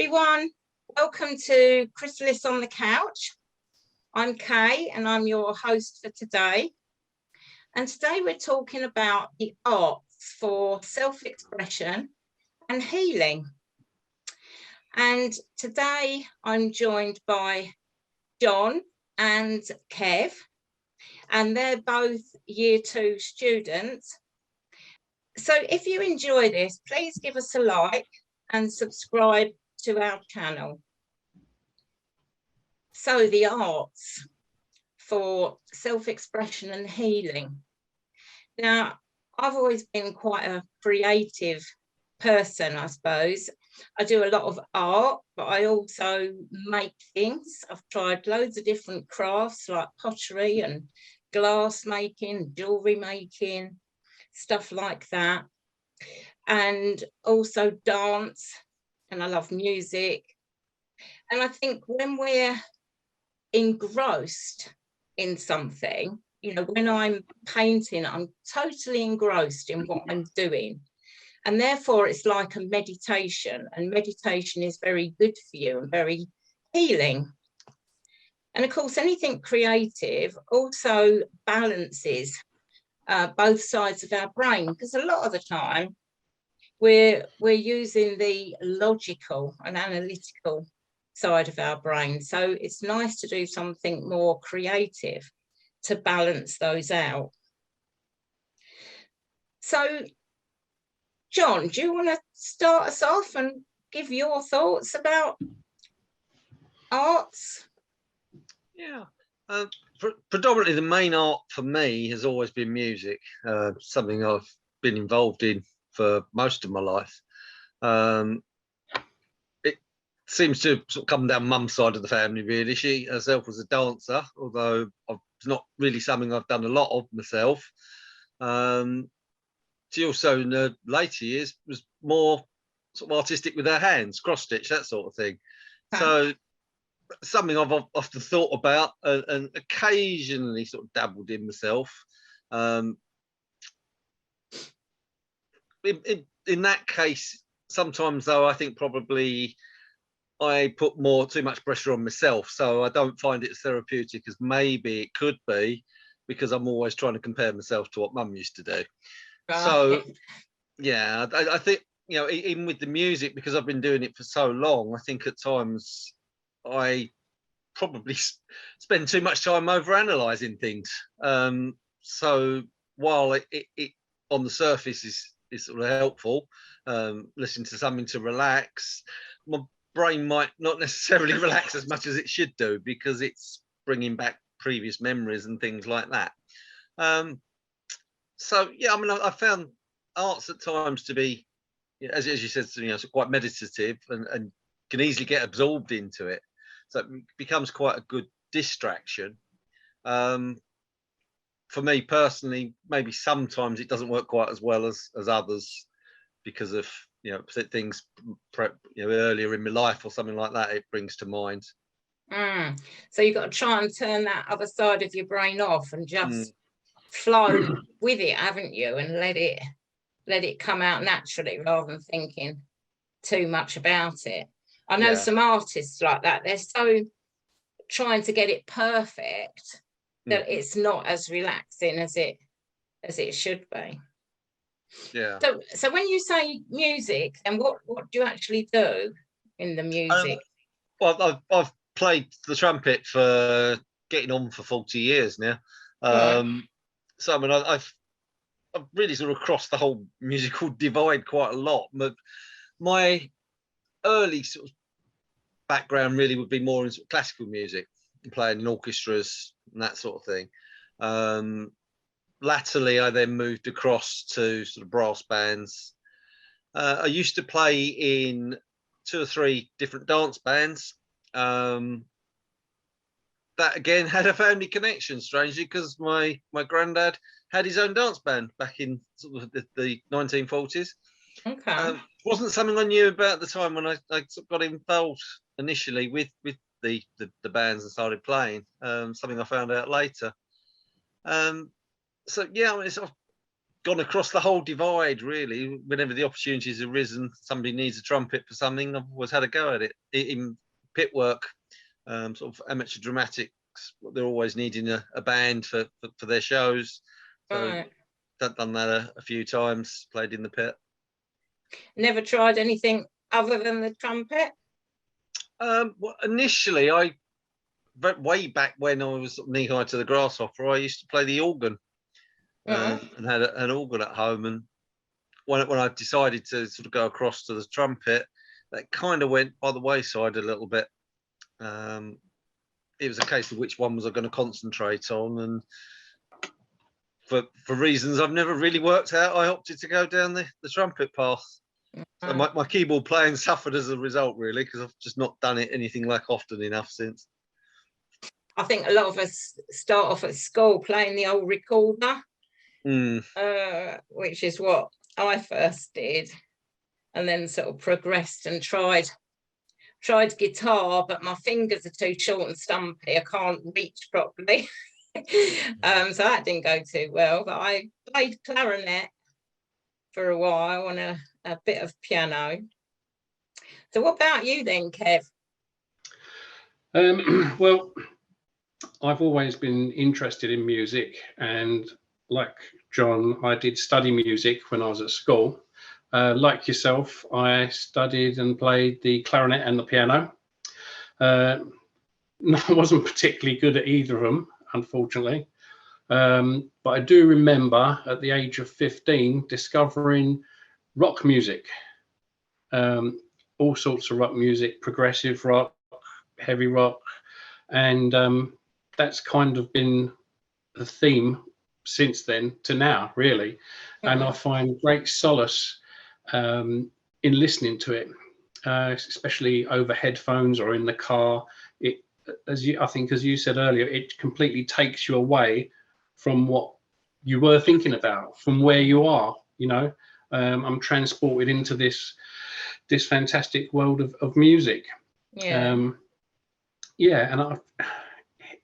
everyone. Welcome to Chrysalis on the Couch. I'm Kay and I'm your host for today. And today we're talking about the arts for self-expression and healing. And today I'm joined by Jon and Kev, and they're both Year 2 students. So if you enjoy this, please give us a like and subscribe to our channel. So the arts for self-expression and healing. Now, I've always been quite a creative person, I suppose. I do a lot of art, but I also make things. I've tried loads of different crafts like pottery and glass making, jewellery making, stuff like that. And also dance, and I love music. And I think when we're engrossed in something, you know, when I'm painting, I'm totally engrossed in what I'm doing. And therefore it's like a meditation, and meditation is very good for you and very healing. And of course, anything creative also balances both sides of our brain, because a lot of the time we're using the logical and analytical side of our brain. So it's nice to do something more creative to balance those out. So, Jon, do you want to start us off and give your thoughts about arts? Yeah. Predominantly the main art for me has always been music, something I've been involved in for most of my life. It seems to sort of come down mum's side of the family, really. She herself was a dancer, although it's not really something I've done a lot of myself. She also, in her later years, was more sort of artistic with her hands, cross-stitch, that sort of thing. So something I've often thought about and occasionally sort of dabbled in myself. In that case, sometimes though, I think probably I put too much pressure on myself, so I don't find it as therapeutic as maybe it could be, because I'm always trying to compare myself to what mum used to do. Right. So yeah, I think, you know, even with the music, because I've been doing it for so long, I think at times I probably spend too much time over analysing things. So while it on the surface is sort of helpful, listening to something to relax, my brain might not necessarily relax as much as it should do, because it's bringing back previous memories and things like that. So yeah, I mean, I found arts at times to be, as you said, you know, quite meditative and can easily get absorbed into it. So it becomes quite a good distraction. For me personally, maybe sometimes it doesn't work quite as well as others, because of, you know, things, you know, earlier in my life or something like that, it brings to mind. So you've got to try and turn that other side of your brain off and just flow with it, haven't you? And let it come out naturally, rather than thinking too much about it. I know some artists like that. They're so trying to get it perfect that it's not as relaxing as it should be. Yeah. So when you say music, then what do you actually do in the music? Well, I've played the trumpet for getting on for 40 years now. So I mean, I've really sort of crossed the whole musical divide quite a lot. But my early sort of background really would be more in sort of classical music, playing in orchestras and that sort of thing. Latterly, I then moved across to sort of brass bands. I used to play in 2 or 3 different dance bands. That again had a family connection, strangely, because my granddad had his own dance band back in sort of the 1940s. Okay. Wasn't something I knew about at the time when I got involved initially with the bands and started playing. Something I found out later. So yeah, I mean, gone across the whole divide, really. Whenever the opportunities arisen, somebody needs a trumpet for something, I've always had a go at it. In pit work, sort of amateur dramatics, they're always needing a band for their shows. So Right. I've done that a few times, played in the pit. Never tried anything other than the trumpet? Well, initially, way back when I was knee high to the grasshopper, I used to play the organ, and had an organ at home. And when I decided to sort of go across to the trumpet, that kind of went by the wayside a little bit. It was a case of which one was I going to concentrate on, and for reasons I've never really worked out, I opted to go down the trumpet path. So my keyboard playing suffered as a result, really, because I've just not done it anything like often enough since. I think a lot of us start off at school playing the old recorder, which is what I first did, and then sort of progressed and tried guitar, but my fingers are too short and stumpy. I can't reach properly. So that didn't go too well, but I played clarinet for a while and a bit of piano. So what about you then, Kev? Well, I've always been interested in music, and like John, I did study music when I was at school. Like yourself, I studied and played the clarinet and the piano. I wasn't particularly good at either of them, unfortunately. But I do remember at the age of 15 discovering rock music, all sorts of rock music, progressive rock, heavy rock, and that's kind of been the theme since then to now, really. And I find great solace in listening to it, especially over headphones or in the car. I think, as you said earlier, it completely takes you away from what you were thinking about, from where you are. You know, I'm transported into this fantastic world of music. And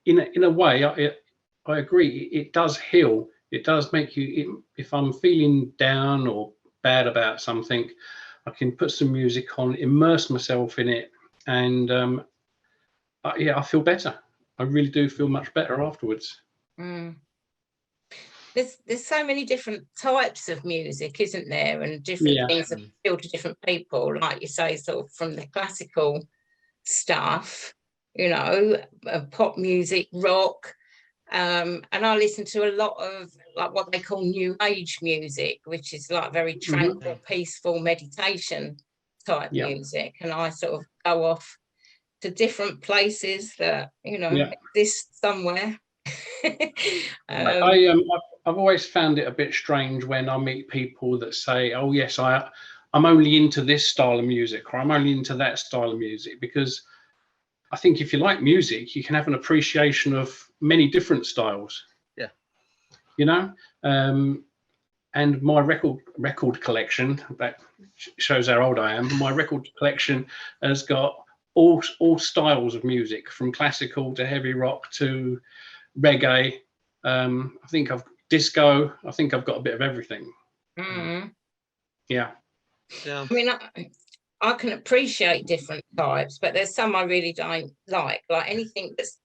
in a way, I agree. It does heal. It does make you. If I'm feeling down or bad about something, I can put some music on, immerse myself in it, and I feel better. I really do feel much better afterwards. There's so many different types of music, isn't there, and different things that appeal to different people. Like you say, sort of from the classical stuff, you know, pop music, rock. And I listen to a lot of like what they call new age music, which is like very tranquil, peaceful meditation type music. And I sort of go off to different places that, you know, exist somewhere. I've always found it a bit strange when I meet people that say, oh yes, I'm only into this style of music, or I'm only into that style of music, because I think if you like music, you can have an appreciation of many different styles. Yeah. You know, and my record collection, that shows how old I am. My record collection has got all styles of music, from classical to heavy rock to reggae. I think disco. I think I've got a bit of everything. Yeah. I mean, I can appreciate different types, but there's some I really don't like anything that's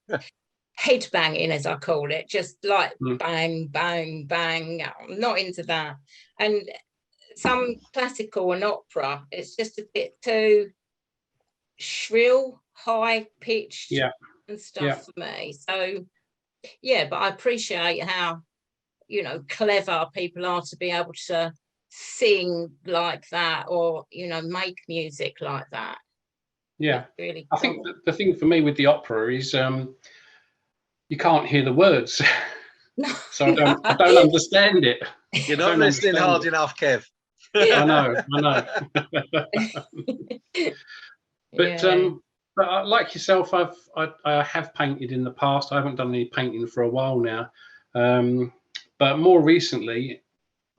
head banging, as I call it, just like bang, bang, bang. I'm not into that. And some classical and opera, it's just a bit too shrill, high pitched and stuff for me. So, but I appreciate how, you know, clever people are to be able to sing like that, or, you know, make music like that. Yeah, really cool. I think the thing for me with the opera is you can't hear the words. So I don't understand it. You're not listening hard enough, Kev. I know. But like yourself, I have painted in the past. I haven't done any painting for a while now, but more recently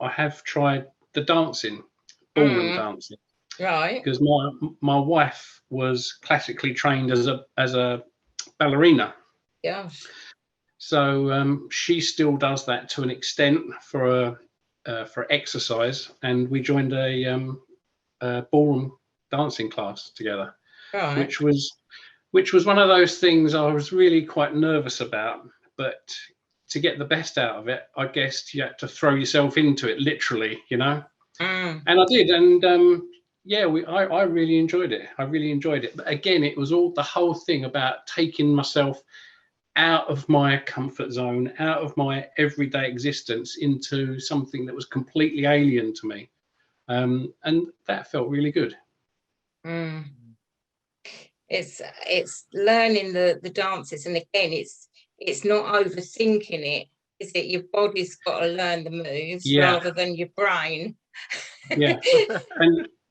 I have tried the dancing, ballroom dancing, right? Because my wife was classically trained as a ballerina. Yeah. So she still does that to an extent for for exercise, and we joined a ballroom dancing class together, Right. which was one of those things I was really quite nervous about, but to get the best out of it, I guess you had to throw yourself into it, literally, you know. And I did, and yeah, I really enjoyed it. I really enjoyed it. But again, it was all the whole thing about taking myself out of my comfort zone, out of my everyday existence, into something that was completely alien to me, and that felt really good. It's learning the dances, and again, it's not overthinking it, is it? Your body's got to learn the moves rather than your brain. Yeah.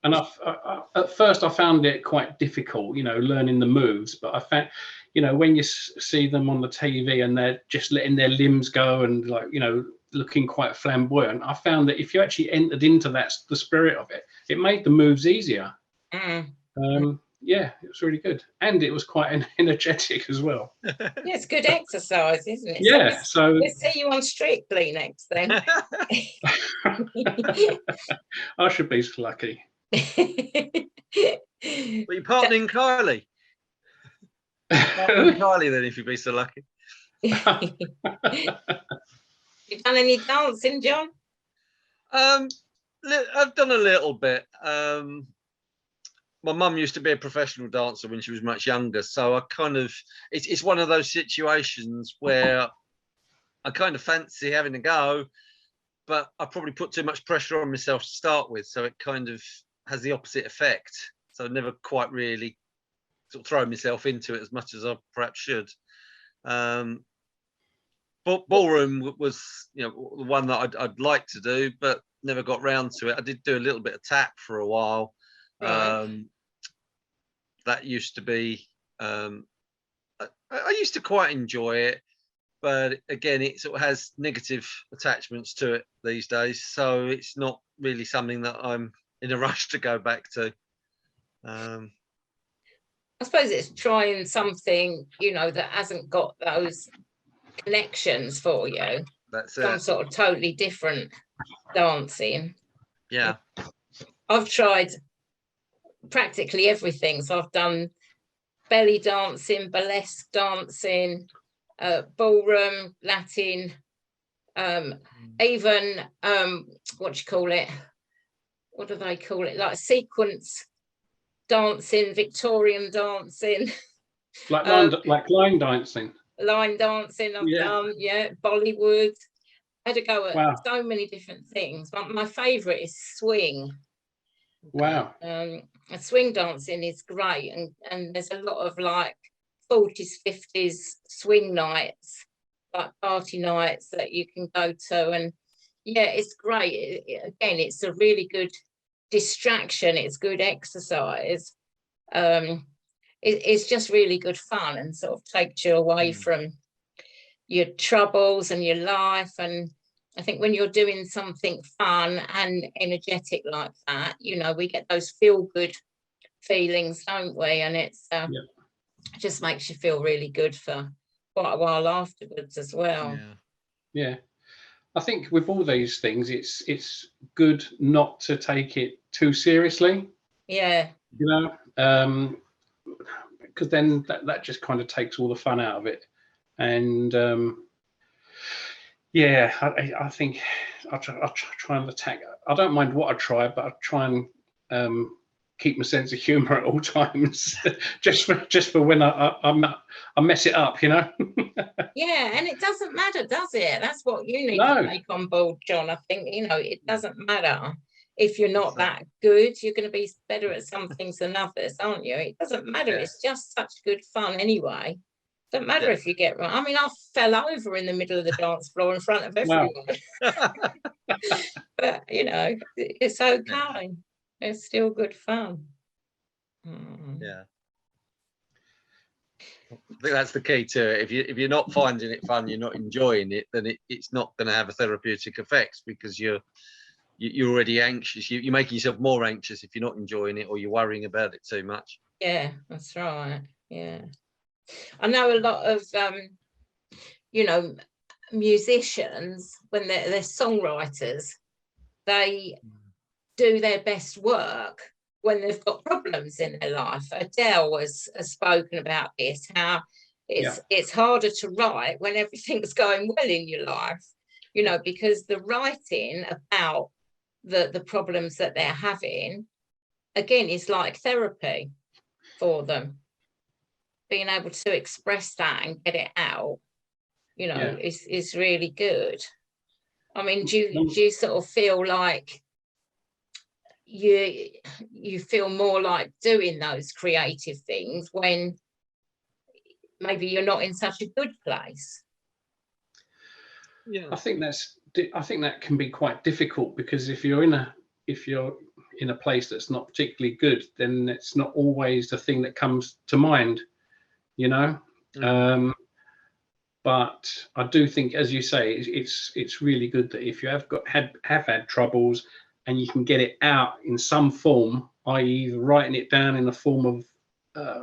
And at first I found it quite difficult, you know, learning the moves, but I found, you know, when you see them on the TV and they're just letting their limbs go and, like, you know, looking quite flamboyant, I found that if you actually entered into the spirit of it, it made the moves easier. Yeah, it was really good, and it was quite energetic as well. Yeah, it's good exercise, isn't it? Yeah, so we'll see you on Strictly next then. I should be so lucky. Well, you're partnering Kylie. Partnering Kylie then, if you'd be so lucky. You done any dancing, John? I've done a little bit. My mum used to be a professional dancer when she was much younger, so I kind of, it's one of those situations where I kind of fancy having a go, but I probably put too much pressure on myself to start with, so it kind of has the opposite effect. So I never quite really sort of throw myself into it as much as I perhaps should. Ballroom was, you know, the one that I'd like to do, but never got round to it. I did do a little bit of tap for a while. Right. That used to be, I used to quite enjoy it, but again, it sort of has negative attachments to it these days, so it's not really something that I'm in a rush to go back to. I suppose it's trying something, you know, that hasn't got those connections for you. That's some it. sort of totally different dancing. Yeah. I've tried practically everything. So I've done belly dancing, burlesque dancing, ballroom, Latin, even what do you call it? What do they call it? Like sequence dancing, Victorian dancing. Like line dancing. Line dancing I've done, Bollywood. I had to go at so many different things, but my favourite is swing. Wow. Swing dancing is great, and there's a lot of like 40s, 50s swing nights, like party nights that you can go to, and yeah, it's great. Again, it's a really good distraction. It's good exercise. It's just really good fun, and sort of takes you away from your troubles and your life. And I think when you're doing something fun and energetic like that, you know, we get those feel good feelings, don't we? And it's it just makes you feel really good for quite a while afterwards as well. Yeah. I think with all these things, it's good not to take it too seriously. Yeah. You know, because then that just kind of takes all the fun out of it. And I think I'll try and attack. I don't mind what I try, but I try and keep my sense of humour at all times, just for when I mess it up, you know. Yeah, and it doesn't matter, does it? That's what you need to take on board, John. I think, you know, it doesn't matter if you're not that good. You're going to be better at some things than others, aren't you? It doesn't matter. It's just such good fun anyway. Don't matter if you get wrong. I mean, I fell over in the middle of the dance floor in front of everyone. But, you know, it's okay. It's still good fun. Yeah. I think that's the key to it. If you're not finding it fun, you're not enjoying it, then it's not going to have a therapeutic effect, because you're already anxious. You're making yourself more anxious if you're not enjoying it, or you're worrying about it too much. Yeah, that's right. Yeah. I know a lot of, you know, musicians, when they're songwriters, they do their best work when they've got problems in their life. Adele has spoken about this, how it's harder to write when everything's going well in your life, you know, because the writing about the problems that they're having, again, is like therapy for them. Being able to express that and get it out, you know, is really good. I mean, do you sort of feel like you feel more like doing those creative things when maybe you're not in such a good place? I think that can be quite difficult, because if you're in a place that's not particularly good, then it's not always the thing that comes to mind, you know. But I do think, as you say, it's really good that if you have had troubles and you can get it out in some form, i.e. writing it down in the form of a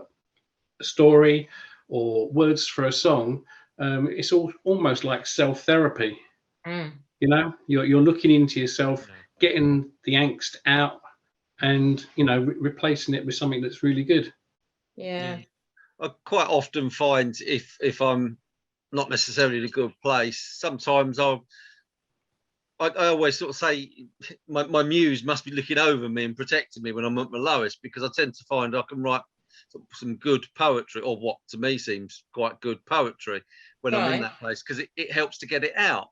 story or words for a song, it's almost like self-therapy. You know, you're looking into yourself, getting the angst out, and, you know, replacing it with something that's really good. I quite often find if I'm not necessarily in a good place, sometimes I always sort of say my muse must be looking over me and protecting me when I'm at my lowest, because I tend to find I can write some good poetry, or what to me seems quite good poetry, when I'm in that place, because it helps to get it out.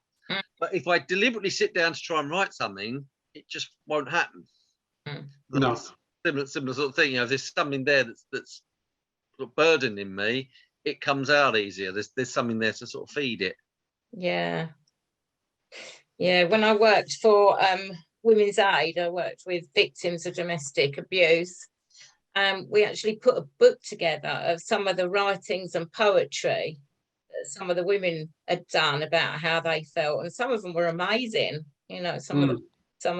But if I deliberately sit down to try and write something, it just won't happen. No. Similar sort of thing. You know, if there's something there that's sort of burdening me, it comes out easier. There's something there to sort of feed it. When I worked for Women's Aid, I worked with victims of domestic abuse. We actually put a book together of some of the writings and poetry that some of the women had done about how they felt, and some of them were amazing. You know, some of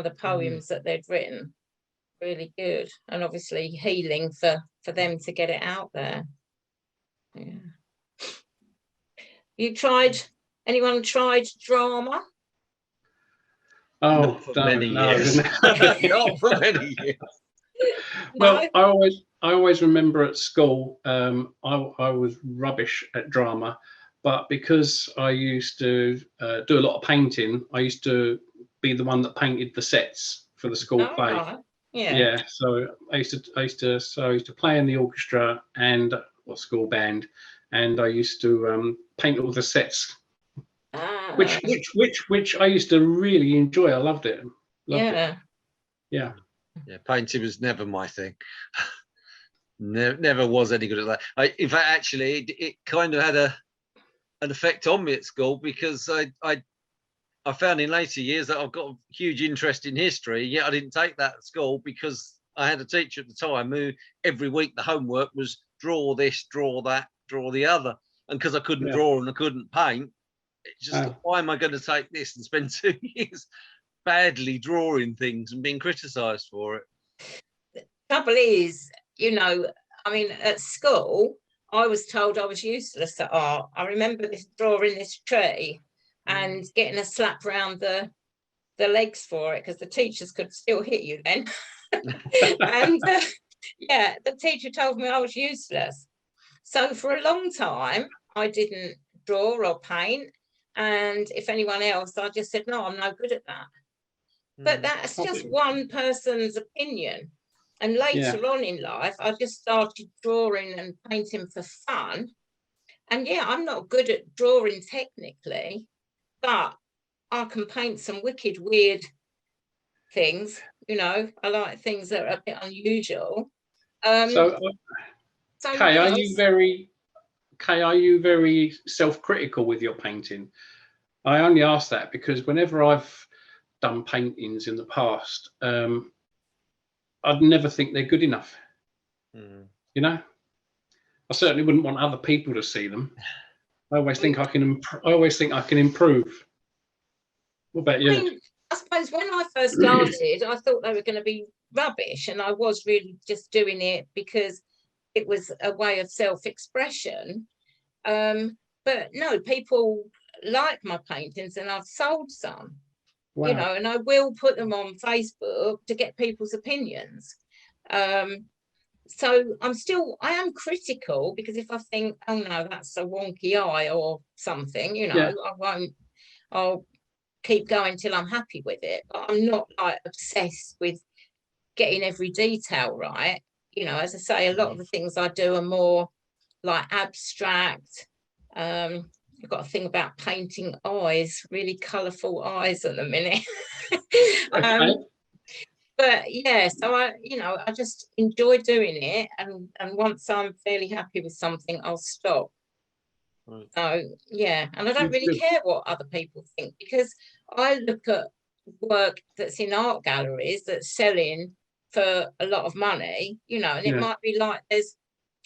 the poems that they'd written, really good, and obviously healing for them to get it out there. Anyone tried drama? Not for many years. Not for many years. Well, I always remember at school, I was rubbish at drama, but because I used to do a lot of painting, I used to be the one that painted the sets for the school play. Right. So I used to play in the orchestra and school band, and I used to paint all the sets, which I used to really enjoy. I loved it. Yeah, painting was never my thing. Never was any good at that. In fact, actually, it kind of had an effect on me at school, because I found in later years that I've got a huge interest in history, yet I didn't take that at school, because I had a teacher at the time who every week the homework was draw this, draw that, draw the other. And because I couldn't draw and I couldn't paint, it's just, why am I going to take this and spend 2 years badly drawing things and being criticised for it? The trouble is, you know, I mean, at school, I was told I was useless at art. I remember drawing this tree and getting a slap round the legs for it, because the teachers could still hit you then. And the teacher told me I was useless. So for a long time, I didn't draw or paint. And if anyone else, I just said, no, I'm no good at that. But that's just one person's opinion. And later on in life, I just started drawing and painting for fun. And I'm not good at drawing technically, but I can paint some wicked weird things. You know, I like things that are a bit unusual. Kay, are you very self-critical with your painting? I only ask that because whenever I've done paintings in the past, I'd never think they're good enough. You know, I certainly wouldn't want other people to see them. I always think I can improve. What about you? I suppose when I first started, I thought they were going to be rubbish, and I was really just doing it because it was a way of self-expression. But no, people like my paintings, and I've sold some. you know, and I will put them on Facebook to get people's opinions. So I am critical, because if I think, oh no, that's a wonky eye or something, you know, I'll keep going till I'm happy with it. But I'm not like obsessed with getting every detail right. You know, as I say, a lot of the things I do are more like abstract. I've got a thing about painting eyes, really colourful eyes at the minute. But yeah, so I just enjoy doing it, and once I'm fairly happy with something, I'll stop. Right. So yeah, and I don't really care what other people think, because I look at work that's in art galleries that's selling for a lot of money, you know, and it might be like there's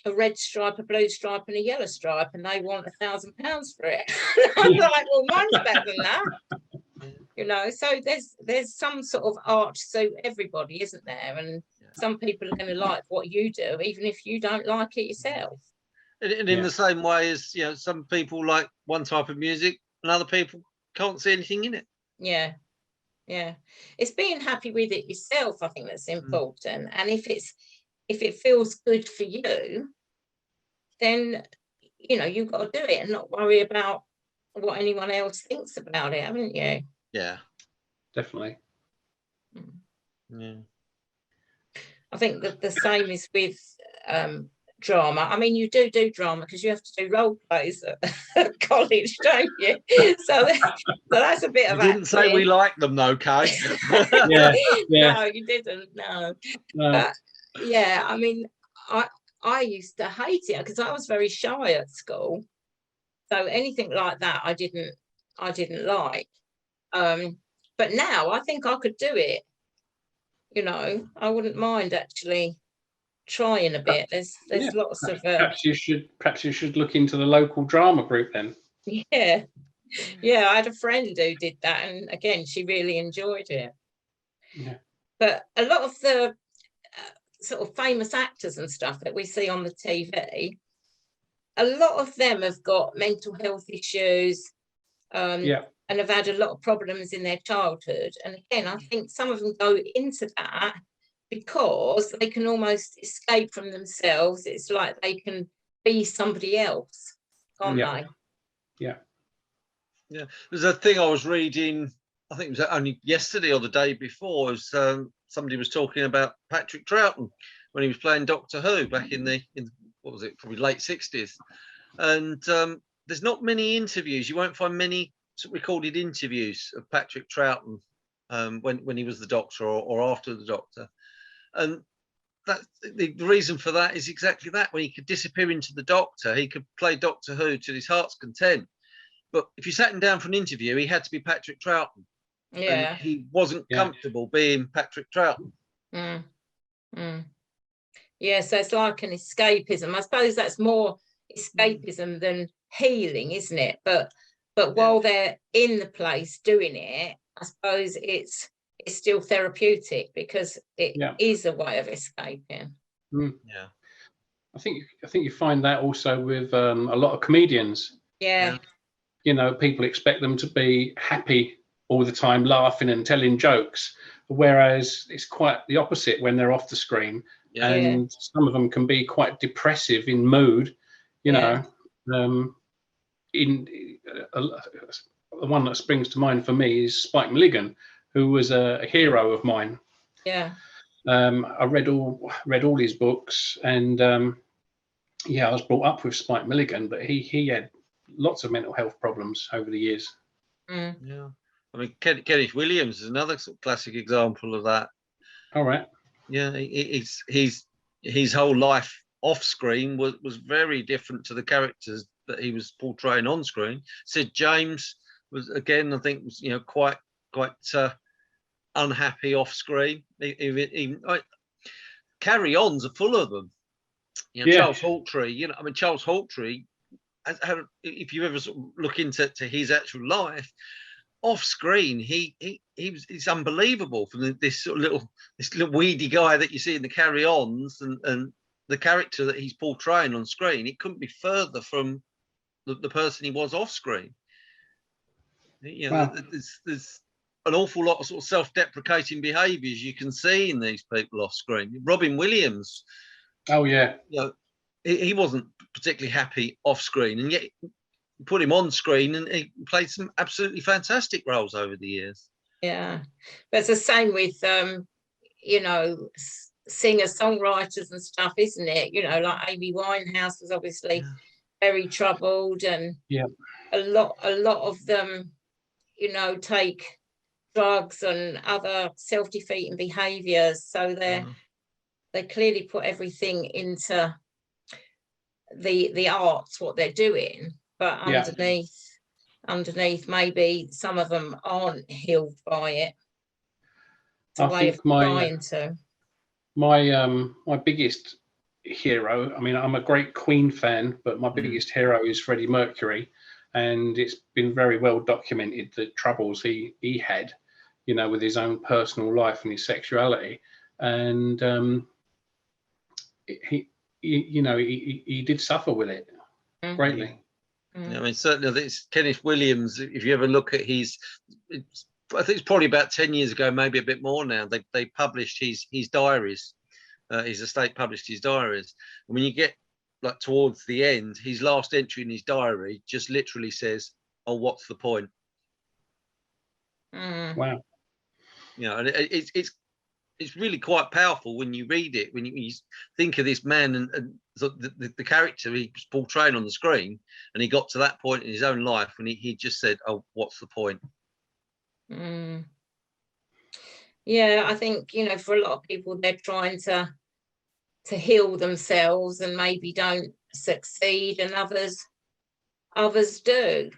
a red stripe, a blue stripe, and a yellow stripe, and they want £1,000 for it. I'm like, well, mine's better than that. You know, so there's some sort of art to everybody, isn't there? And some people are going to like what you do, even if you don't like it yourself. And in the same way as, you know, some people like one type of music and other people can't see anything in it. Yeah. It's being happy with it yourself, I think, that's important. And if it feels good for you, then, you know, you've got to do it and not worry about what anyone else thinks about it, haven't you? Yeah, definitely. Yeah, I think that the same is with drama. I mean, you do drama because you have to do role plays at college, don't you? So that's a bit of. You didn't say we like them though, Kay. Yeah. No, you didn't. No. But yeah, I mean, I used to hate it because I was very shy at school. So anything like that, I didn't like. But now I think I could do it. You know, I wouldn't mind actually trying a bit. There's lots of. Perhaps you should look into the local drama group then. Yeah, I had a friend who did that, and again, she really enjoyed it. Yeah. But a lot of the sort of famous actors and stuff that we see on the TV, a lot of them have got mental health issues. And have had a lot of problems in their childhood. And again, I think some of them go into that because they can almost escape from themselves. It's like they can be somebody else, can't they? Yeah. There's a thing I was reading, I think it was only yesterday or the day before, was somebody was talking about Patrick Troughton when he was playing Doctor Who back in what was it, probably late 60s. And there's not many interviews. You won't find many recorded interviews of Patrick Troughton when he was the Doctor or after the Doctor, and that the reason for that is exactly that. When he could disappear into the Doctor, he could play Doctor Who to his heart's content. But if you sat him down for an interview, he had to be Patrick Troughton. Yeah, and he wasn't comfortable being Patrick Troughton. Yeah, so it's like an escapism. I suppose that's more escapism than healing, isn't it? But while they're in the place doing it, I suppose it's still therapeutic because it is a way of escaping. Yeah, I think you find that also with a lot of comedians. Yeah. You know, people expect them to be happy all the time, laughing and telling jokes, whereas it's quite the opposite when they're off the screen. And some of them can be quite depressive in mood. You know. The one that springs to mind for me is Spike Milligan, who was a hero of mine. Yeah. I read all his books, and I was brought up with Spike Milligan, but he had lots of mental health problems over the years. Yeah, I mean, Kenneth Williams is another sort of classic example of that. All right. Yeah, his whole life off screen was very different to the characters that he was portraying on screen. Sid James was, again, I think, was, you know, quite unhappy off screen. Even carry-ons are full of them. You know, Charles Hawtrey. You know, I mean, Charles Hawtrey. If you ever sort of look into his actual life, off screen, he's unbelievable. From this little weedy guy that you see in the carry-ons and the character that he's portraying on screen, it couldn't be further from the person he was off screen. You know, there's an awful lot of sort of self-deprecating behaviours you can see in these people off screen. Robin Williams, Oh yeah. you know, he wasn't particularly happy off screen, and yet put him on screen and he played some absolutely fantastic roles over the years. Yeah, but it's the same with you know, singers, songwriters and stuff, isn't it? You know, like Amy Winehouse was obviously very troubled, and a lot of them, you know, take drugs and other self-defeating behaviors, so they clearly put everything into the arts, what they're doing, but underneath maybe some of them aren't healed by it. It's a way of trying to. My biggest hero, I mean, I'm a great Queen fan, but my biggest hero is Freddie Mercury, and it's been very well documented the troubles he had, you know, with his own personal life and his sexuality, and he did suffer with it greatly. I mean, certainly it's Kenneth Williams. If you ever look at I think it's probably about 10 years ago, maybe a bit more now, they published his diaries. His estate published his diaries. And when you get like towards the end, his last entry in his diary just literally says, "Oh, what's the point?" Wow. You know, and it's really quite powerful when you read it, when you think of this man and the character he was portraying on the screen, and he got to that point in his own life when he just said, "Oh, what's the point?" Yeah, I think, you know, for a lot of people, they're trying to heal themselves and maybe don't succeed, and others do.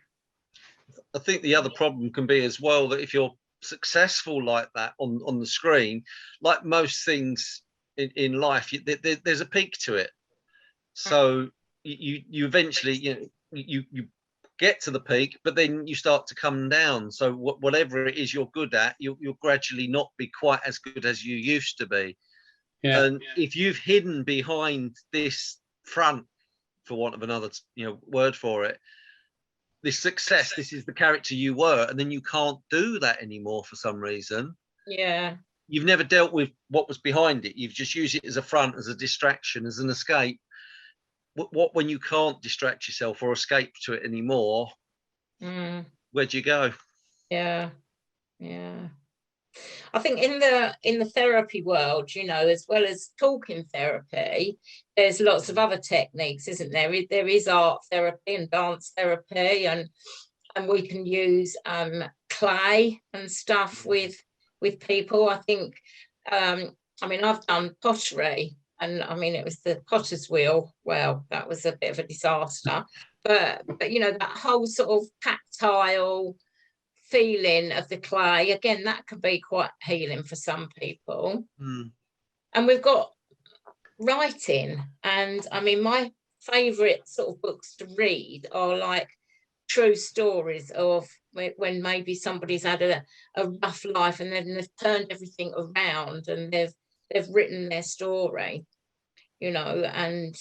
I think the other problem can be as well that if you're successful like that on the screen, like most things in life, there's a peak to it. So you eventually, you get to the peak, but then you start to come down. So whatever it is you're good at, you'll gradually not be quite as good as you used to be. And if you've hidden behind this front, for want of another word for it, this success, this is the character you were, and then you can't do that anymore for some reason. You've never dealt with what was behind it. You've just used it as a front, as a distraction, as an escape. What when you can't distract yourself or escape to it anymore? Where do you go? Yeah. I think in the therapy world, you know, as well as talking therapy, there's lots of other techniques, isn't there? There is art therapy and dance therapy, and we can use clay and stuff with people. I think I mean, I've done pottery, and I mean, it was the potter's wheel. Well, that was a bit of a disaster, but you know, that whole sort of tactile feeling of the clay, again, that can be quite healing for some people. And we've got writing, and I mean, my favorite sort of books to read are like true stories of when maybe somebody's had a rough life, and then they've turned everything around, and they've written their story, you know, and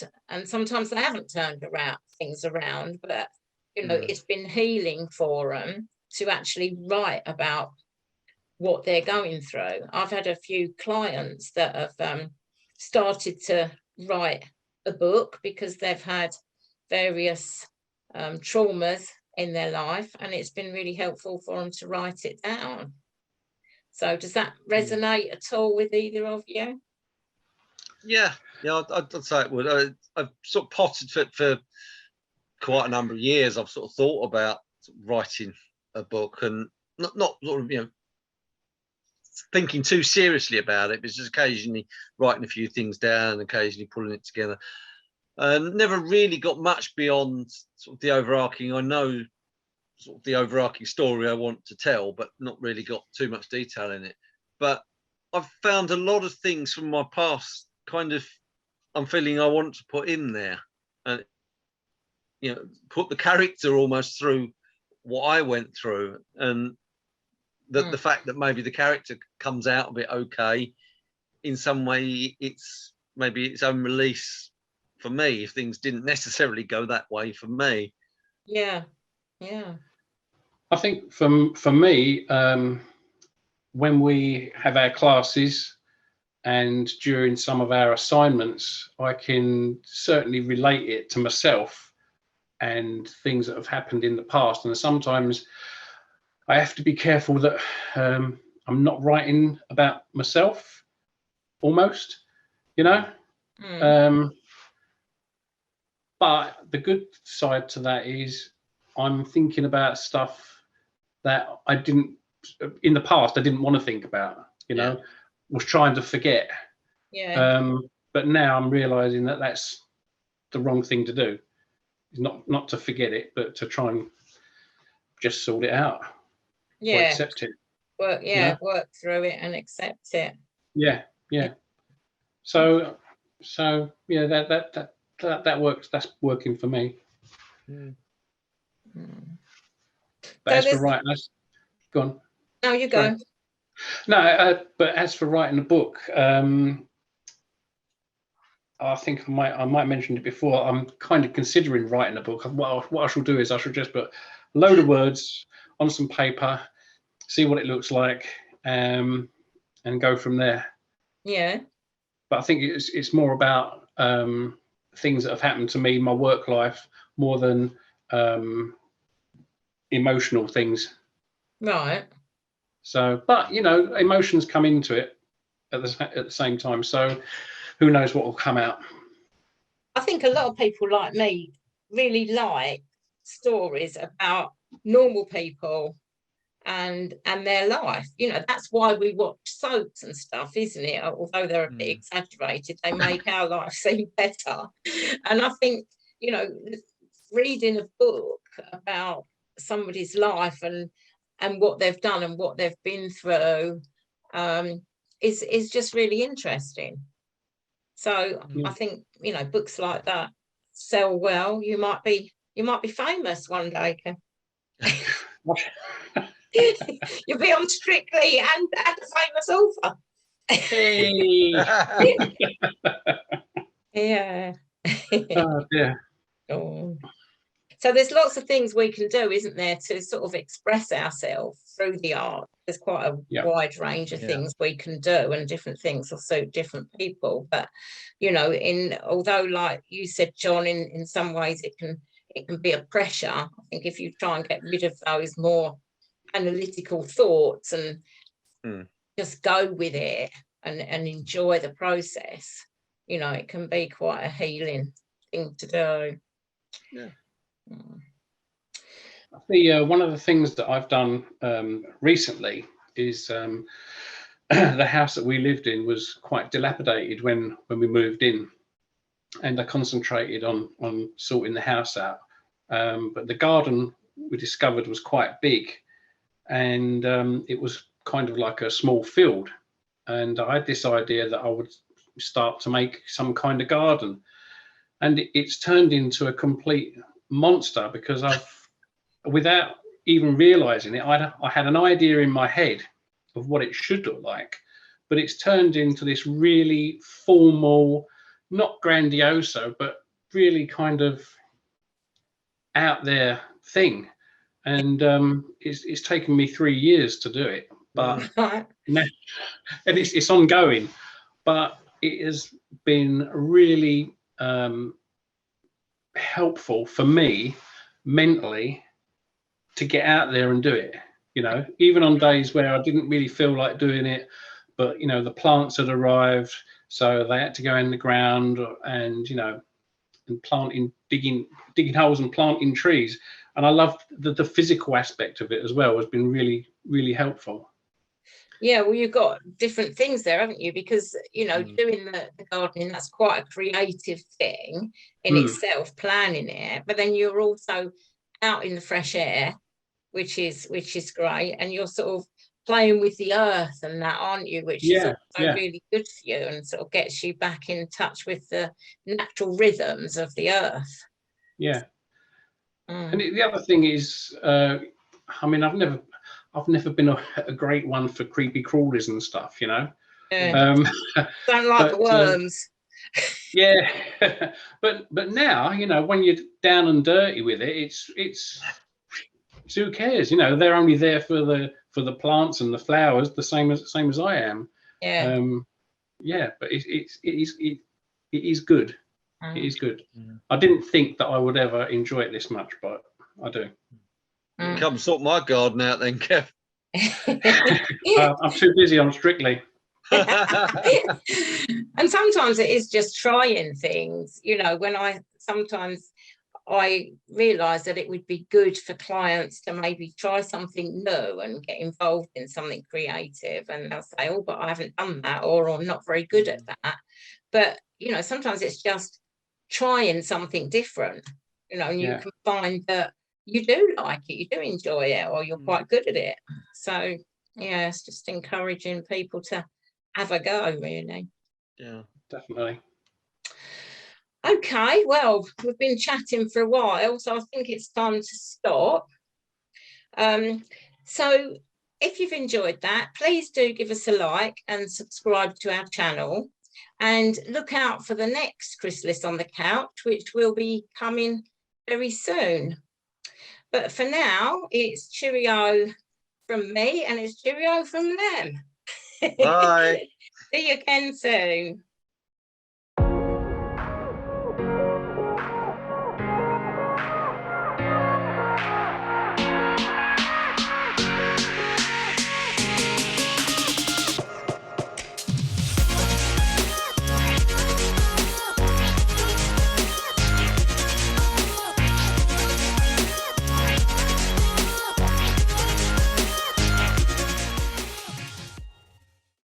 sometimes they haven't turned things around, but you know, it's been healing for them to actually write about what they're going through. I've had a few clients that have started to write a book because they've had various traumas in their life, and it's been really helpful for them to write it down. So does that resonate at all with either of you? Yeah, I'd say it would. I've sort of potted for quite a number of years. I've sort of thought about writing a book, and not sort of thinking too seriously about it, but just occasionally writing a few things down and occasionally pulling it together. Never really got much beyond sort of the overarching. I know sort of the overarching story I want to tell, but not really got too much detail in it. But I've found a lot of things from my past kind of I'm feeling I want to put in there, and put the character almost through what I went through, and the fact that maybe the character comes out of it okay in some way, it's maybe its own release for me if things didn't necessarily go that way for me. Yeah. I think for me, when we have our classes and during some of our assignments, I can certainly relate it to myself and things that have happened in the past. And sometimes I have to be careful that I'm not writing about myself, almost, you know. But the good side to that is I'm thinking about stuff that I didn't, in the past, I didn't want to think about, you know, was trying to forget. But now I'm realizing that that's the wrong thing to do. Not to forget it, but to try and just sort it out. Or accept it. Work, you know? work through it and accept it. So yeah, that works. That's working for me. But as for writing, go on. No, you go. No, but as for writing a book, I think I might have mentioned it before. I'm kind of considering writing a book. What I shall do is I shall just put a load of words on some paper, see what it looks like, and go from there. Yeah. But I think it's more about things that have happened to me, my work life, more than emotional things. Right. So, but you know, emotions come into it at the same time. So, who knows what will come out? I think a lot of people like me really like stories about normal people and their life. You know, that's why we watch soaps and stuff, isn't it? Although they're a bit exaggerated, they make our life seem better. And I think, you know, reading a book about somebody's life and what they've done and what they've been through is just really interesting. So I think, you know, books like that sell well. You might be famous one day, Ken. You'll be on Strictly and a famous author. Hey. Yeah. Oh dear. Oh. So there's lots of things we can do, isn't there, to sort of express ourselves through the art. There's quite a wide range of things we can do, and different things will suit different people. But, you know, although like you said, Jon, in some ways it can be a pressure. I think if you try and get rid of those more analytical thoughts and just go with it and enjoy the process, you know, it can be quite a healing thing to do. Yeah. One of the things that I've done recently is the house that we lived in was quite dilapidated when we moved in, and I concentrated on sorting the house out. But the garden we discovered was quite big, and it was kind of like a small field. And I had this idea that I would start to make some kind of garden, and it's turned into a complete monster because without even realizing it, I had an idea in my head of what it should look like, but it's turned into this really formal, not grandioso, but really kind of out there thing. And it's taken me 3 years to do it, but and it's ongoing, but it has been really helpful for me mentally to get out there and do it, you know, even on days where I didn't really feel like doing it, but you know, the plants had arrived, so they had to go in the ground and, you know, and planting, digging holes and planting trees. And I love the physical aspect of it as well. Has been really, really helpful. Yeah, well, you've got different things there, haven't you? Because, you know, doing the gardening, that's quite a creative thing in itself, planning it. But then you're also out in the fresh air, which is great. And you're sort of playing with the earth and that, aren't you? Which is also really good for you and sort of gets you back in touch with the natural rhythms of the earth. Yeah. And the other thing is, I mean, I've never been a great one for creepy crawlies and stuff, you know. Don't like the worms. Yeah, but now, you know, when you're down and dirty with it, it's who cares? You know, they're only there for the plants and the flowers, the same as I am. Yeah. Yeah, but it is good. Mm. It is good. Yeah. I didn't think that I would ever enjoy it this much, but I do. You can come sort my garden out then, Kev. I'm too busy on Strictly. And sometimes it is just trying things, you know, when sometimes I realise that it would be good for clients to maybe try something new and get involved in something creative, and they'll say, oh, but I haven't done that, or I'm not very good at that. But, you know, sometimes it's just trying something different, you know, and you can find that you do like it, you do enjoy it, or you're quite good at it. So, yeah, it's just encouraging people to have a go, really. Yeah, definitely. Okay, well, we've been chatting for a while, so I think it's time to stop. So if you've enjoyed that, please do give us a like and subscribe to our channel, and look out for the next Chrysalis on the Couch, which will be coming very soon. But for now, it's cheerio from me, and it's cheerio from them. bye. See you again soon.